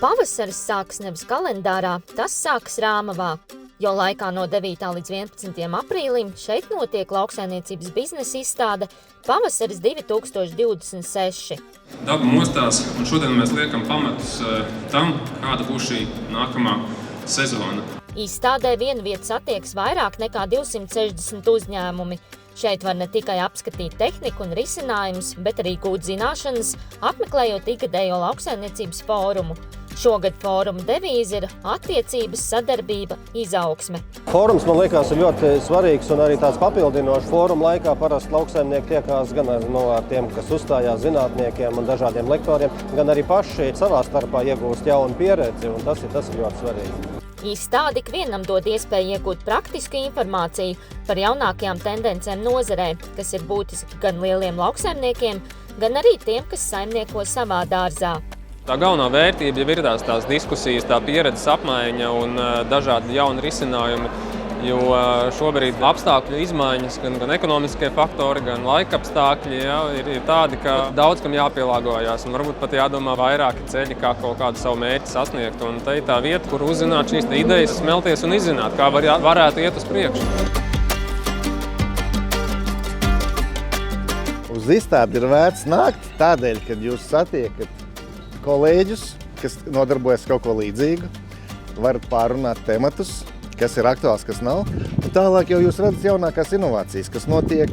Pavasaris sākas nevis kalendārā, tas sākas Rāmavā, jo laikā no 9. līdz 11. aprīlim šeit notiek lauksaimniecības biznesa izstāde Pavasaris 2026. Daba mostās, un šodien mēs liekam pamatus tam, kāda būs šī nākamā sezona. Izstādē vienu vietu satiekas vairāk nekā 260 uzņēmumi. Šeit var ne tikai apskatīt tehniku un risinājumus, bet arī gūt zināšanas, apmeklējot ikgadējo lauksaimniecības fórumu. Šogad fóruma devīze ir attiecības, sadarbība, izaugsme. Fórums, man liekas, ir ļoti svarīgs un arī tāds papildinošs. Fóruma laikā parasti lauksaimnieki tiekās gan ar tiem, kas uzstājās zinātniekiem un dažādiem lektoriem, gan arī paši savā starpā iegūst jaunu pieredzi, un tas ir ļoti svarīgi. Izstāde ikvienam dod iespēju iegūt praktisku informāciju par jaunākajām tendencēm nozarē, kas ir būtiski gan lieliem lauksaimniekiem, gan arī tiem, kas saimnieko savā dārzā. Tā galvenā vērtība jau ir tās diskusijas, tā pieredzes apmaiņa un dažādi jauni risinājumi, jo šobrīd apstākļu izmaiņas, gan ekonomiskie faktori, gan laika apstākļi ir tādi, ka daudz kam jāpielāgojas un varbūt pat jādomā vairāki ceļi, kā kaut kādu savu mērķi sasniegt. Un te ir tā vieta, kur uzzināt šīs idejas, smelties un izzināt, kā varētu iet uz priekšu. Uz izstādi ir vērts nākt tādēļ, kad jūs satiekat kolēģus, kas nodarbojas kaut ko līdzīgu, varat pārunāt tematus, kas ir aktuāls, kas nav. Un tālāk jau jūs redzat jaunākās inovācijas, kas notiek,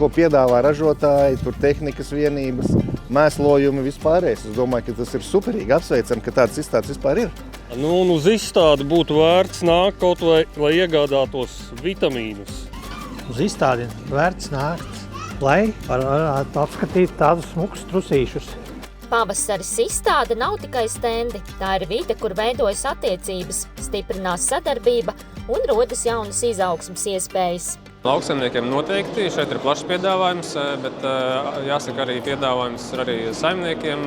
ko piedāvā ražotāji, tur tehnikas vienības, mēslojumi vispārējais. Es domāju, ka tas ir superīgi, apsveicam, ka tāds izstādes vispār ir. Un uz izstādi būtu vērts nākt kaut vai, lai iegādātos vitamīnus. Uz izstādi vērts nākt, lai varētu apskatīt tādus smukus trusīšus. Pavasaris izstāde nav tikai stendi, tā ir vide, kur veidojas attiecības, stiprinās sadarbība un rodas jaunas izaugsmes iespējas. Lauksaimniekiem noteikti šeit ir plašs piedāvājums, bet jāsaka arī piedāvājums arī saimniekiem,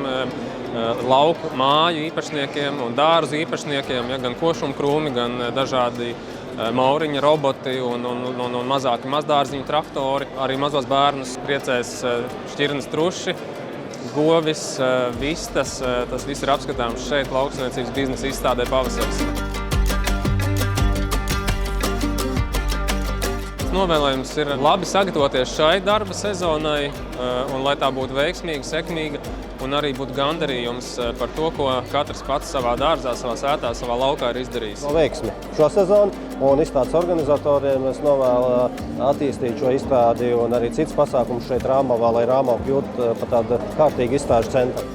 lauku māju īpašniekiem un dārzu īpašniekiem, gan košumkrūmi, gan dažādi mauriņa roboti un mazāki mazdārziņu traktori. Arī mazos bērnus priecēs šķirnes truši, govis, vistas, tas viss ir apskatāms šeit lauksaimniecības biznesa izstādē Pavasaris. Novēlējums ir labi sagatavoties šai darba sezonai, un lai tā būtu veiksmīga, sekmīga, un arī būtu gandarījums par to, ko katrs pats savā dārzā, savā sētā, savā laukā ir izdarījis. Veiksmi šo sezonu, un izstādes organizatoriem es novēlu attīstīt šo izstādi un arī cits pasākums šeit Rāmavā, lai Rāmava kļūtu par tādu kārtīgu izstāžu centru.